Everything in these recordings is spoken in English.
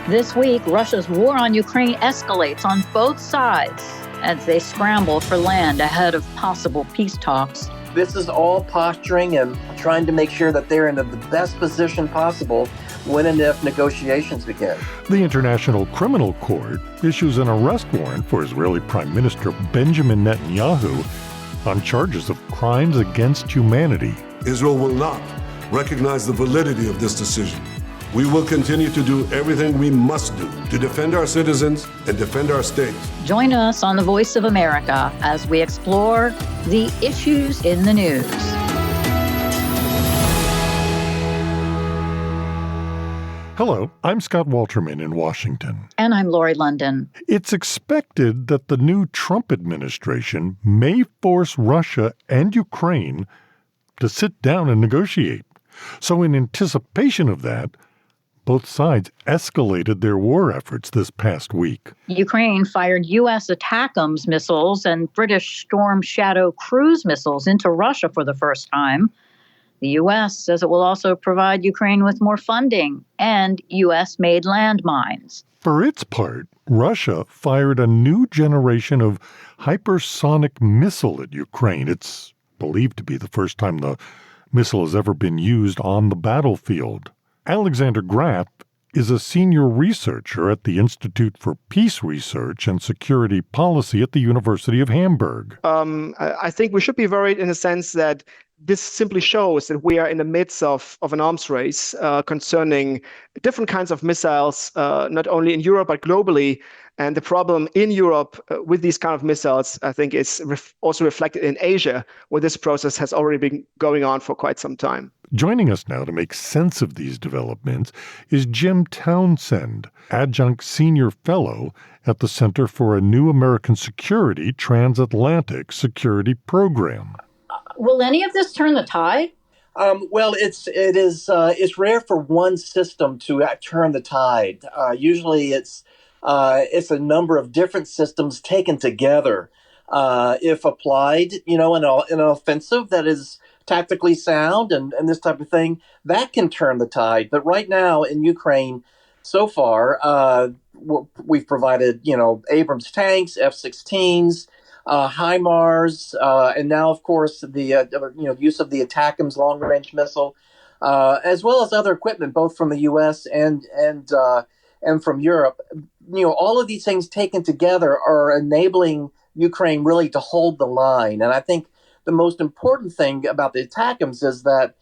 This week, Russia's war on Ukraine escalates on both sides as they scramble for land ahead of possible peace talks. This is all posturing and trying to make sure that they're in the best position possible when and if negotiations begin. The International Criminal Court issues an arrest warrant for Israeli Prime Minister Benjamin Netanyahu on charges of crimes against humanity. Israel will not recognize the validity of this decision. We will continue to do everything we must do to defend our citizens and defend our state. Join us on The Voice of America as we explore the issues in the news. Hello, I'm Scott Walterman in Washington. And I'm Lori London. It's expected that the new Trump administration may force Russia and Ukraine to sit down and negotiate. So in anticipation of that, both sides escalated their war efforts this past week. Ukraine fired U.S. ATACMS missiles and British Storm Shadow cruise missiles into Russia for the first time. The U.S. says it will also provide Ukraine with more funding and U.S.-made landmines. For its part, Russia fired a new generation of hypersonic missile at Ukraine. It's believed to be the first time the missile has ever been used on the battlefield. Alexander Graff is a senior researcher at the Institute for Peace Research and Security Policy at the University of Hamburg. I think we should be worried in the sense that this simply shows that we are in the midst of an arms race concerning different kinds of missiles, not only in Europe, but globally. And the problem in Europe with these kind of missiles, I think, is also reflected in Asia, where this process has already been going on for quite some time. Joining us now to make sense of these developments is Jim Townsend, adjunct senior fellow at the Center for a New American Security Transatlantic Security Program. Will any of this turn the tide? Well, it's rare for one system to turn the tide. Usually, it's a number of different systems taken together. If applied, in an offensive that is tactically sound and this type of thing, that can turn the tide. But right now in Ukraine, so far, we've provided, Abrams tanks, F-16s, HIMARS, and now, of course, the use of the ATACMS long-range missile, as well as other equipment, both from the U.S. and from Europe. All of these things taken together are enabling Ukraine really to hold the line. And I think the most important thing about the ATACMS is that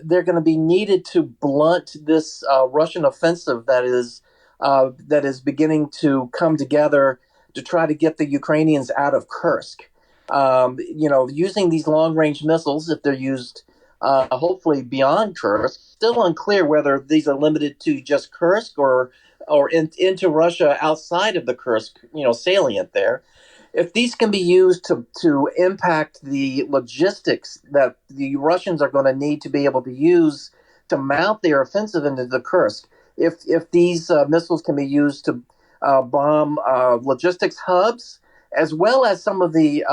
they're going to be needed to blunt this Russian offensive that is beginning to come together to try to get the Ukrainians out of Kursk. Using these long-range missiles, if they're used hopefully beyond Kursk, still unclear whether these are limited to just Kursk or into Russia outside of the Kursk, salient there. If these can be used to impact the logistics that the Russians are going to need to be able to use to mount their offensive into the Kursk, if these missiles can be used to bomb logistics hubs, as well as some of the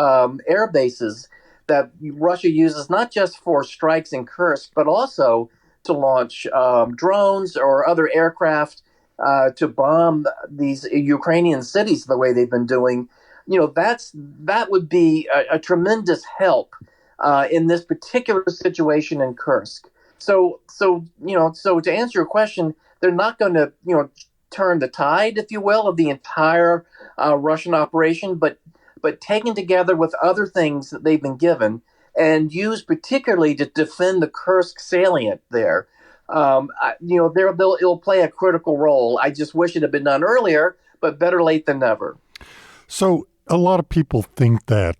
air bases that Russia uses not just for strikes in Kursk, but also to launch drones or other aircraft to bomb these Ukrainian cities the way they've been doing. That would be a tremendous help in this particular situation in Kursk. So to answer your question, they're not going to, turn the tide, if you will, of the entire Russian operation, but taken together with other things that they've been given and used particularly to defend the Kursk salient there. It'll play a critical role. I just wish it had been done earlier, but better late than never. So a lot of people think that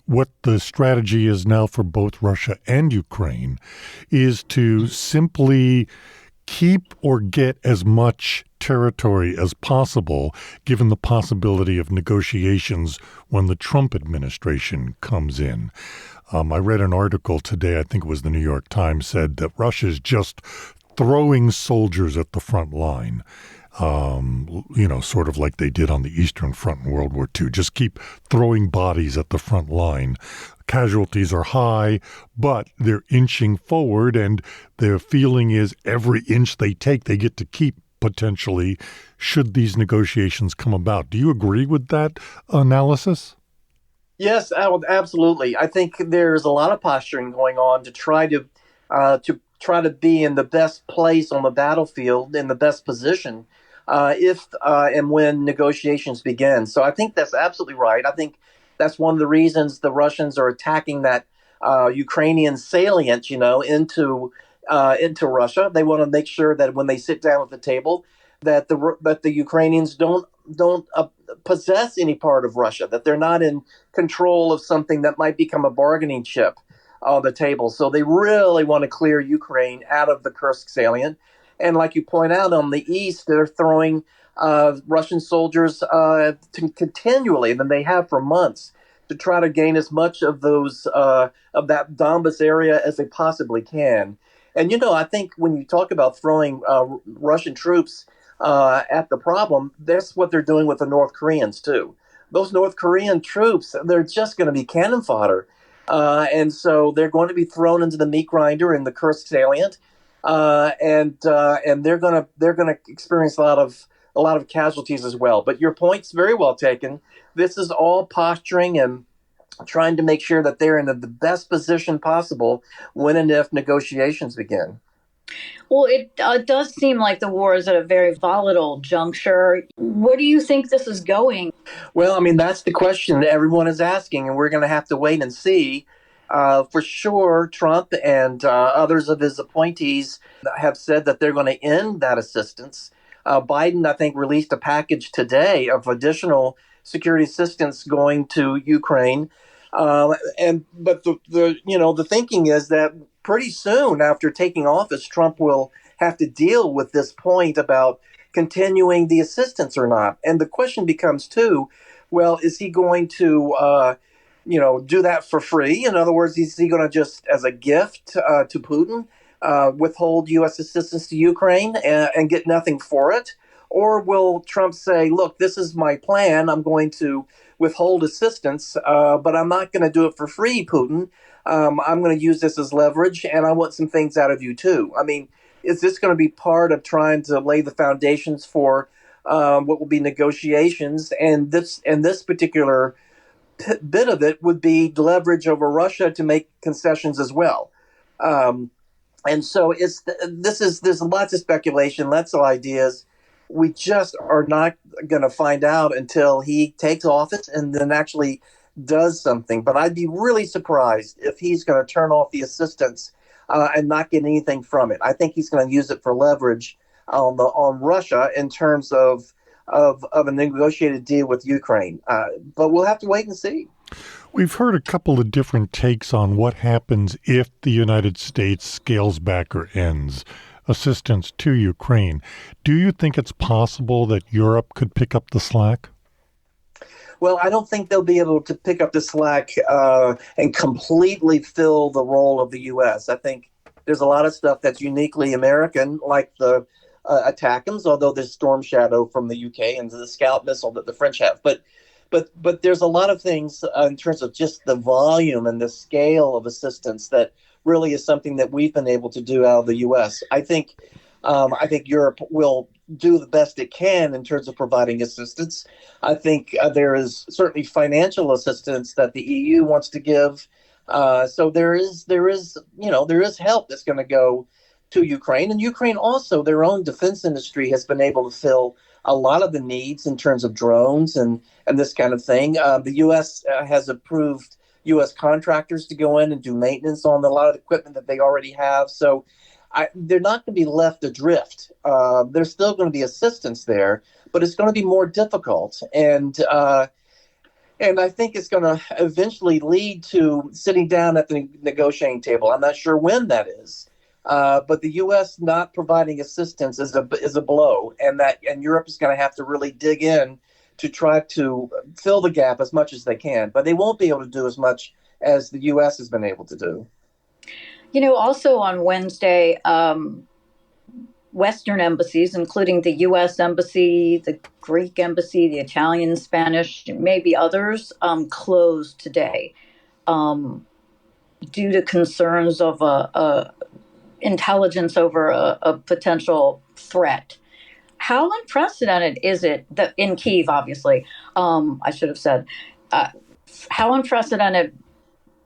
what the strategy is now for both Russia and Ukraine is to simply keep or get as much territory as possible, given the possibility of negotiations when the Trump administration comes in. I read an article today, I think it was the New York Times, said that Russia's just throwing soldiers at the front line, sort of like they did on the Eastern Front in World War II. Just keep throwing bodies at the front line. Casualties are high, but they're inching forward, and their feeling is every inch they take, they get to keep potentially, should these negotiations come about. Do you agree with that analysis? Yes, absolutely. I think there's a lot of posturing going on to try to be in the best place on the battlefield, in the best position, if and when negotiations begin. So I think that's absolutely right. I think that's one of the reasons the Russians are attacking that Ukrainian salient, into Russia. They want to make sure that when they sit down at the table, that the Ukrainians don't possess any part of Russia, that they're not in control of something that might become a bargaining chip on the table. So they really want to clear Ukraine out of the Kursk salient. And like you point out, on the east, they're throwing Russian soldiers continually, than they have for months, to try to gain as much of those of that Donbas area as they possibly can. And I think when you talk about throwing Russian troops at the problem, that's what they're doing with the North Koreans too. Those North Korean troops, they're just going to be cannon fodder, and so they're going to be thrown into the meat grinder in the Kursk salient, and they're going to experience a lot of casualties as well. But your point's very well taken. This is all posturing and trying to make sure that they're in the best position possible when and if negotiations begin. Well, it does seem like the war is at a very volatile juncture. Where do you think this is going? Well, I mean, that's the question that everyone is asking, and we're going to have to wait and see. For sure, Trump and others of his appointees have said that they're going to end that assistance. Biden, I think, released a package today of additional security assistance going to Ukraine. But the thinking is that pretty soon after taking office, Trump will have to deal with this point about continuing the assistance or not. And the question becomes too, well, is he going to, do that for free? In other words, is he going to just, as a gift to Putin, withhold U.S. assistance to Ukraine and get nothing for it? Or will Trump say, look, this is my plan. I'm going to withhold assistance, but I'm not going to do it for free, Putin. I'm going to use this as leverage, and I want some things out of you, too. I mean, is this going to be part of trying to lay the foundations for what will be negotiations? And this particular bit of it would be leverage over Russia to make concessions as well. And so there's lots of speculation, lots of ideas. We just are not going to find out until he takes office and then actually does something. But I'd be really surprised if he's going to turn off the assistance and not get anything from it. I think he's going to use it for leverage on Russia in terms of a negotiated deal with Ukraine. But we'll have to wait and see. We've heard a couple of different takes on what happens if the United States scales back or ends assistance to Ukraine. Do you think it's possible that Europe could pick up the slack? Well, I don't think they'll be able to pick up the slack and completely fill the role of the U.S. I think there's a lot of stuff that's uniquely American, like the ATACMS, although there's Storm Shadow from the UK and the Scout missile that the French have. But there's a lot of things in terms of just the volume and the scale of assistance that really is something that we've been able to do out of the U.S. I think Europe will do the best it can in terms of providing assistance. I think there is certainly financial assistance that the EU wants to give. So there is help that's going to go to Ukraine, and Ukraine also, their own defense industry has been able to fill a lot of the needs in terms of drones and this kind of thing. The U.S. Has approved U.S. contractors to go in and do maintenance on a lot of the equipment that they already have. So they're not going to be left adrift. There's still going to be assistance there, but it's going to be more difficult. And I think it's going to eventually lead to sitting down at the negotiating table. I'm not sure when that is. But the U.S. not providing assistance is a blow, and Europe is going to have to really dig in to try to fill the gap as much as they can. But they won't be able to do as much as the U.S. has been able to do. Also on Wednesday, Western embassies, including the U.S. Embassy, the Greek Embassy, the Italian, Spanish, maybe others, closed today due to concerns of intelligence over a potential threat. How unprecedented is it that in Kyiv, obviously, I should have said, how unprecedented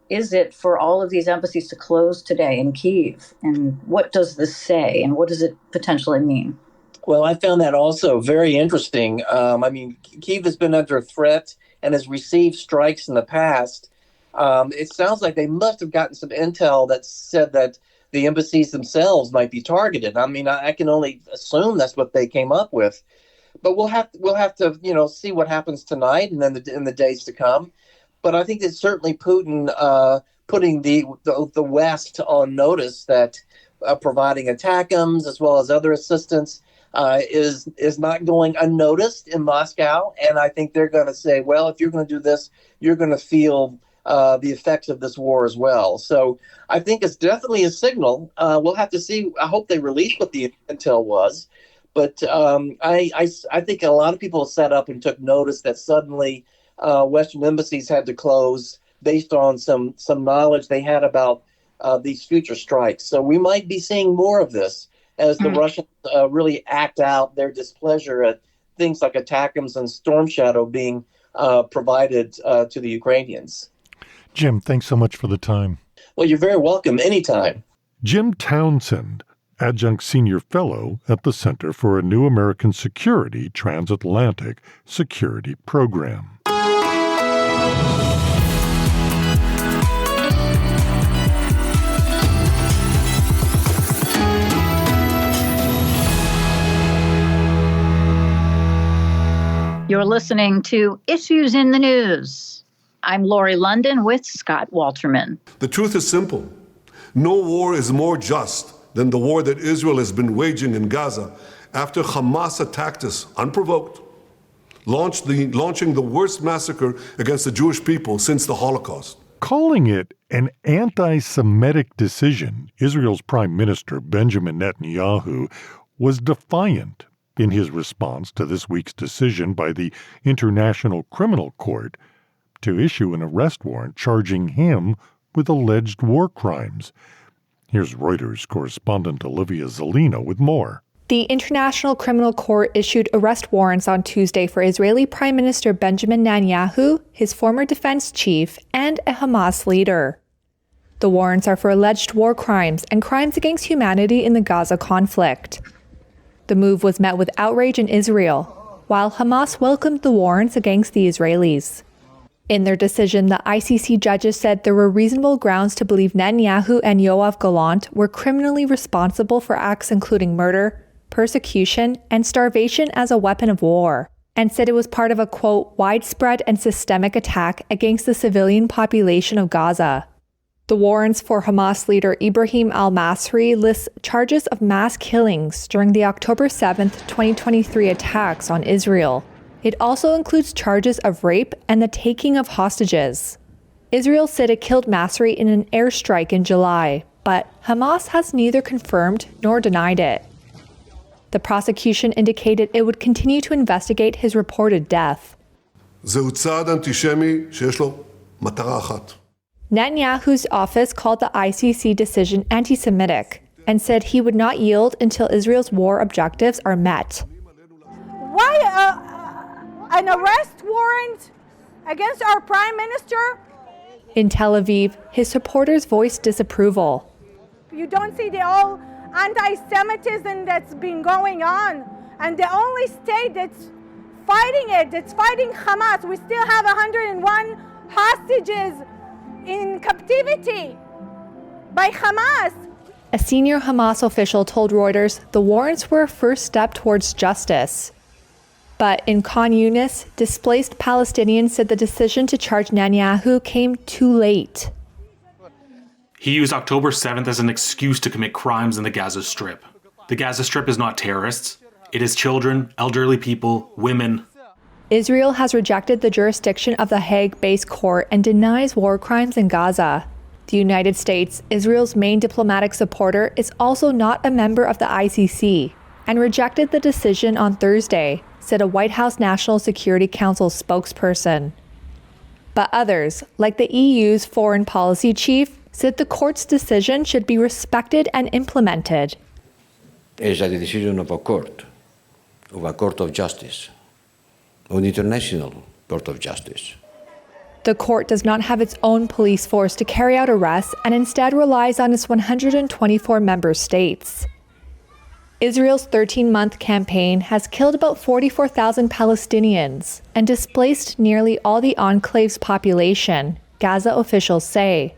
is it for all of these embassies to close today in Kyiv? And what does this say? And what does it potentially mean? Well, I found that also very interesting. Kyiv has been under threat and has received strikes in the past. It sounds like they must have gotten some intel that said that the embassies themselves might be targeted. I can only assume that's what they came up with. But we'll have to see what happens tonight and then in the days to come. But I think that certainly Putin putting the West on notice that providing ATACMS as well as other assistance is not going unnoticed in Moscow. And I think they're going to say, well, if you're going to do this, you're going to feel the effects of this war as well. So I think it's definitely a signal. We'll have to see. I hope they release what the intel was. But I think a lot of people sat up and took notice that suddenly Western embassies had to close based on some knowledge they had about these future strikes. So we might be seeing more of this as the Russians really act out their displeasure at things like ATACMS and Storm Shadow being provided to the Ukrainians. Jim, thanks so much for the time. Well, you're very welcome anytime. Jim Townsend, Adjunct Senior Fellow at the Center for a New American Security Transatlantic Security Program. You're listening to Issues in the News. I'm Lori London with Scott Walterman. The truth is simple. No war is more just than the war that Israel has been waging in Gaza after Hamas attacked us unprovoked, launching the worst massacre against the Jewish people since the Holocaust. Calling it an anti-Semitic decision, Israel's Prime Minister Benjamin Netanyahu was defiant in his response to this week's decision by the International Criminal Court to issue an arrest warrant charging him with alleged war crimes. Here's Reuters correspondent Olivia Zelina with more. The International Criminal Court issued arrest warrants on Tuesday for Israeli Prime Minister Benjamin Netanyahu, his former defense chief, and a Hamas leader. The warrants are for alleged war crimes and crimes against humanity in the Gaza conflict. The move was met with outrage in Israel, while Hamas welcomed the warrants against the Israelis. In their decision, the ICC judges said there were reasonable grounds to believe Netanyahu and Yoav Gallant were criminally responsible for acts including murder, persecution, and starvation as a weapon of war, and said it was part of a, quote, widespread and systemic attack against the civilian population of Gaza. The warrants for Hamas leader Ibrahim al-Masri list charges of mass killings during the October 7, 2023 attacks on Israel. It also includes charges of rape and the taking of hostages. Israel said it killed Masri in an airstrike in July, but Hamas has neither confirmed nor denied it. The prosecution indicated it would continue to investigate his reported death. זהו צעד אנטישמי שיש לו מטרה אחת. Netanyahu's office called the ICC decision anti-Semitic and said he would not yield until Israel's war objectives are met. Why an arrest warrant against our prime minister? In Tel Aviv, his supporters voiced disapproval. You don't see the whole anti-Semitism that's been going on. And the only state that's fighting Hamas. We still have 101 hostages in captivity by Hamas. A senior Hamas official told Reuters the warrants were a first step towards justice. But in Khan Yunis, displaced Palestinians said the decision to charge Netanyahu came too late. He used October 7th as an excuse to commit crimes in the Gaza Strip. The Gaza Strip is not terrorists. It is children, elderly people, women. Israel has rejected the jurisdiction of the Hague-based court and denies war crimes in Gaza. The United States, Israel's main diplomatic supporter, is also not a member of the ICC and rejected the decision on Thursday, said a White House National Security Council spokesperson. But others, like the EU's foreign policy chief, said the court's decision should be respected and implemented. It's a decision of a court. of a court of justice, of an international court of justice. The court does not have its own police force to carry out arrests and instead relies on its 124 member states. Israel's 13-month campaign has killed about 44,000 Palestinians and displaced nearly all the enclave's population, Gaza officials say.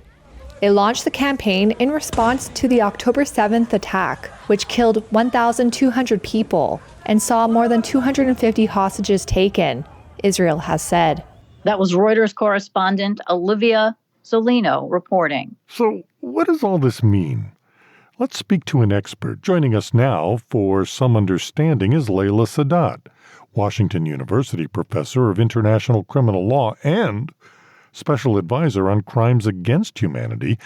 It launched the campaign in response to the October 7th attack, which killed 1,200 people and saw more than 250 hostages taken, Israel has said. That was Reuters correspondent Olivia Zolino reporting. So what does all this mean? Let's speak to an expert. Joining us now for some understanding is Leila Sadat, Washington University professor of international criminal law and special advisor on crimes against humanity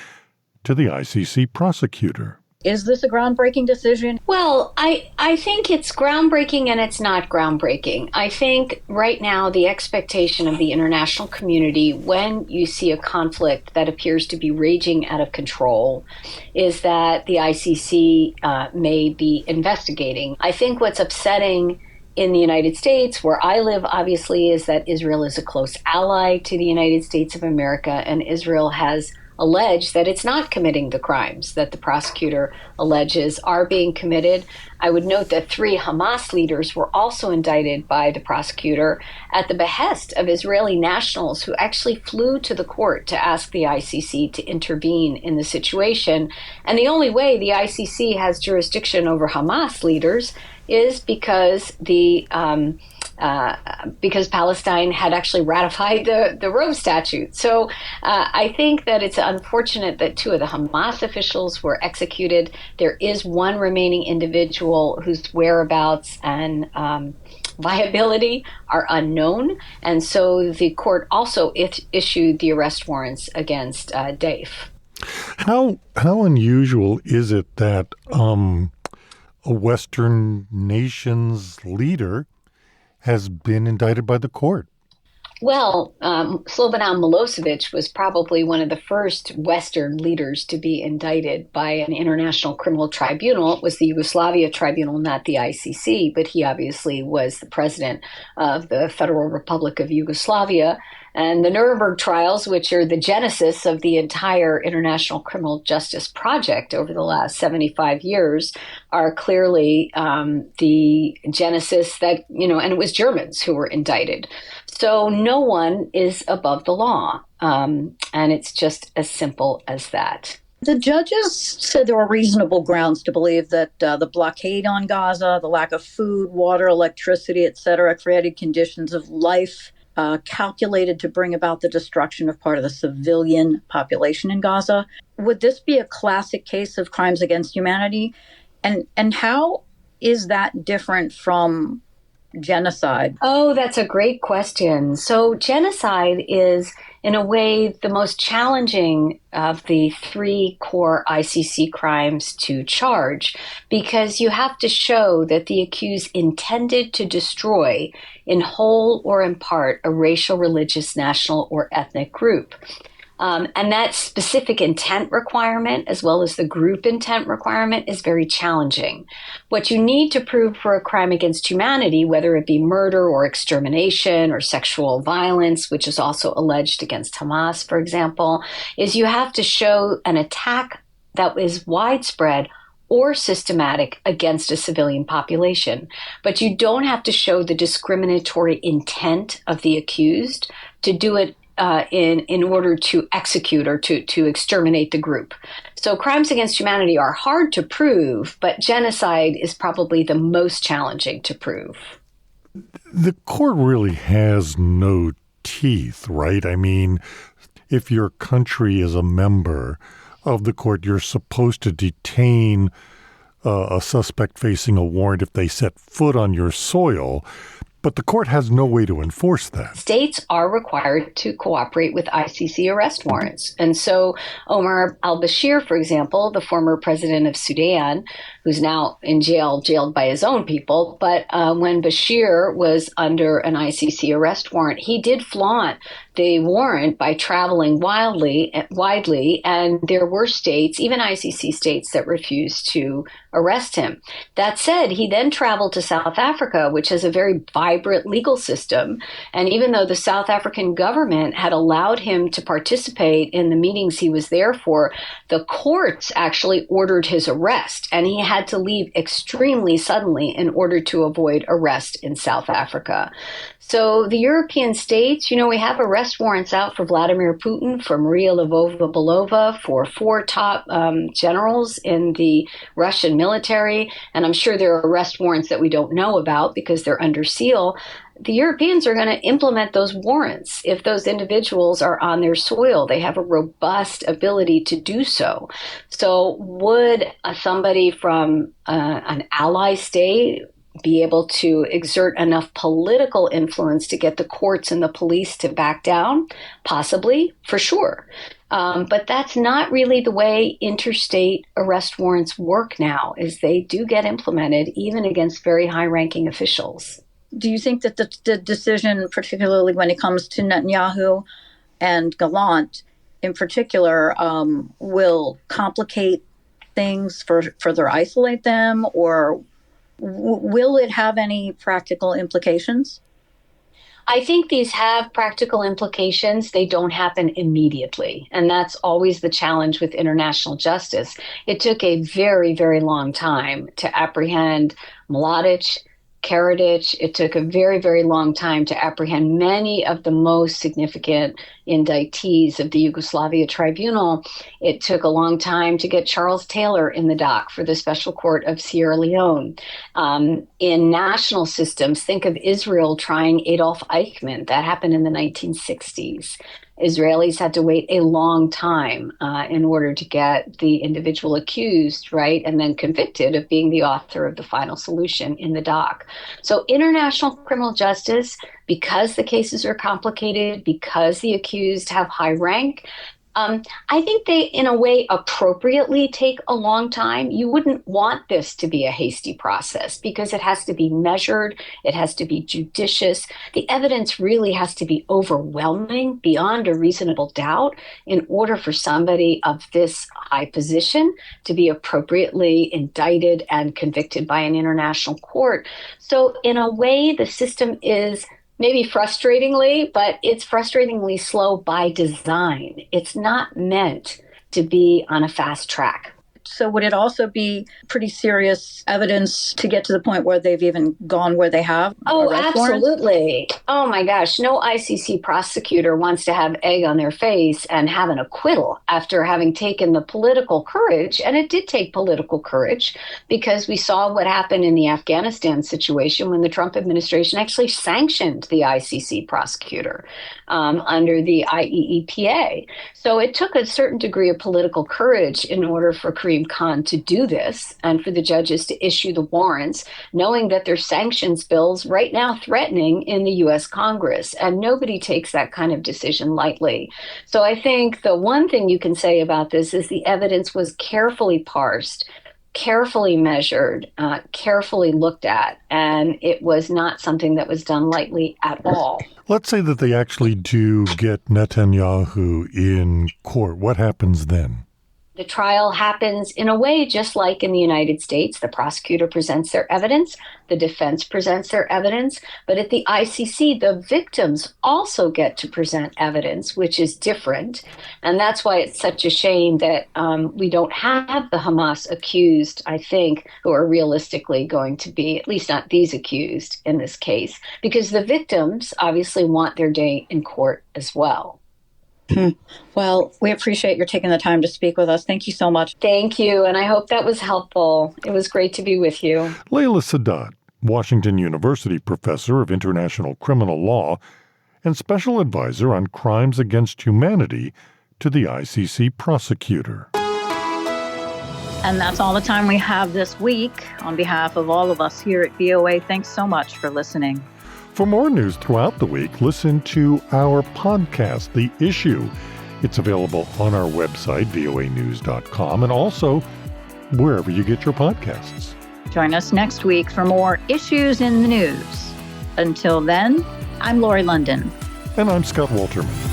to the ICC Prosecutor. Is this a groundbreaking decision? Well, I think it's groundbreaking and it's not groundbreaking. I think right now the expectation of the international community when you see a conflict that appears to be raging out of control is that the ICC may be investigating. I think what's upsetting in the United States, where I live, obviously, is that Israel is a close ally to the United States of America, and Israel has alleged that it's not committing the crimes that the prosecutor alleges are being committed. I would note that 3 Hamas leaders were also indicted by the prosecutor at the behest of Israeli nationals who actually flew to the court to ask the ICC to intervene in the situation. And the only way the ICC has jurisdiction over Hamas leaders is because because Palestine had actually ratified the Rome Statute. So I think that it's unfortunate that 2 of the Hamas officials were executed. There is one remaining individual whose whereabouts and viability are unknown. And so the court also issued the arrest warrants against Dave. How unusual is it that a Western nation's leader has been indicted by the court? Well, Slobodan Milosevic was probably one of the first Western leaders to be indicted by an international criminal tribunal. It was the Yugoslavia Tribunal, not the ICC, but he obviously was the president of the Federal Republic of Yugoslavia. And the Nuremberg trials, which are the genesis of the entire international criminal justice project over the last 75 years, are clearly the genesis that, and it was Germans who were indicted. So no one is above the law. And it's just as simple as that. The judges said there were reasonable grounds to believe that the blockade on Gaza, the lack of food, water, electricity, etc., created conditions of life calculated to bring about the destruction of part of the civilian population in Gaza. Would this be a classic case of crimes against humanity? And how is that different from genocide? Oh, that's a great question. So genocide is, in a way, the most challenging of the 3 core ICC crimes to charge, because you have to show that the accused intended to destroy, in whole or in part, a racial, religious, national, or ethnic group. And that specific intent requirement, as well as the group intent requirement, is very challenging. What you need to prove for a crime against humanity, whether it be murder or extermination or sexual violence, which is also alleged against Hamas, for example, is you have to show an attack that is widespread or systematic against a civilian population. But you don't have to show the discriminatory intent of the accused to do it in order to execute or to exterminate the group. So crimes against humanity are hard to prove, but genocide is probably the most challenging to prove. The court really has no teeth, right? I mean, if your country is a member of the court, you're supposed to detain a suspect facing a warrant if they set foot on your soil. But the court has no way to enforce that. States are required to cooperate with ICC arrest warrants. And so Omar al-Bashir, for example, the former president of Sudan, who's now in jail, jailed by his own people, but when Bashir was under an ICC arrest warrant, he did flaunt the warrant by traveling widely, and there were states, even ICC states, that refused to arrest him. That said, he then traveled to South Africa, which has a very vibrant legal system. And even though the South African government had allowed him to participate in the meetings he was there for, the courts actually ordered his arrest, and he had to leave extremely suddenly in order to avoid arrest in South Africa. So the European states, we have arrest warrants out for Vladimir Putin, for Maria Lvova-Belova, for 4 top generals in the Russian military. And I'm sure there are arrest warrants that we don't know about because they're under seal. The Europeans are going to implement those warrants if those individuals are on their soil. They have a robust ability to do so. So would somebody from an ally state be able to exert enough political influence to get the courts and the police to back down? Possibly, for sure. But that's not really the way interstate arrest warrants work now, is they do get implemented even against very high-ranking officials. Do you think that the decision, particularly when it comes to Netanyahu and Gallant in particular, will complicate things, further isolate them, or will it have any practical implications? I think these have practical implications. They don't happen immediately. And that's always the challenge with international justice. It took a very, very long time to apprehend Mladic, Karadzic. It took a very, very long time to apprehend many of the most significant indictees of the Yugoslavia Tribunal. It took a long time to get Charles Taylor in the dock for the Special Court of Sierra Leone. In national systems, think of Israel trying Adolf Eichmann. That happened in the 1960s. Israelis had to wait a long time in order to get the individual accused, right, and then convicted of being the author of the final solution in the dock. So international criminal justice, because the cases are complicated, because the accused have high rank, I think they, in a way, appropriately take a long time. You wouldn't want this to be a hasty process because it has to be measured. It has to be judicious. The evidence really has to be overwhelming beyond a reasonable doubt in order for somebody of this high position to be appropriately indicted and convicted by an international court. So in a way, the system is maybe frustratingly, but it's frustratingly slow by design. It's not meant to be on a fast track. So would it also be pretty serious evidence to get to the point where they've even gone where they have? Oh, absolutely. Oh, my gosh. No ICC prosecutor wants to have egg on their face and have an acquittal after having taken the political courage. And it did take political courage because we saw what happened in the Afghanistan situation when the Trump administration actually sanctioned the ICC prosecutor under the IEEPA. So it took a certain degree of political courage in order for Karim Khan to do this and for the judges to issue the warrants, knowing that there's sanctions bills right now threatening in the U.S. Congress. And nobody takes that kind of decision lightly. So I think the one thing you can say about this is the evidence was carefully parsed, carefully measured, carefully looked at, and it was not something that was done lightly at all. Let's say that they actually do get Netanyahu in court. What happens then? The trial happens in a way just like in the United States. The prosecutor presents their evidence, the defense presents their evidence, but at the ICC, the victims also get to present evidence, which is different. And that's why it's such a shame that we don't have the Hamas accused, I think, who are realistically going to be, at least not these accused in this case, because the victims obviously want their day in court as well. Well, we appreciate your taking the time to speak with us. Thank you so much. Thank you, and I hope that was helpful. It was great to be with you. Leila Sadat, Washington University professor of international criminal law and special advisor on crimes against humanity to the ICC Prosecutor. And that's all the time we have this week. On behalf of all of us here at VOA, thanks so much for listening. For more news throughout the week, listen to our podcast, The Issue. It's available on our website, voanews.com, and also wherever you get your podcasts. Join us next week for more issues in the news. Until then, I'm Lori London. And I'm Scott Walterman.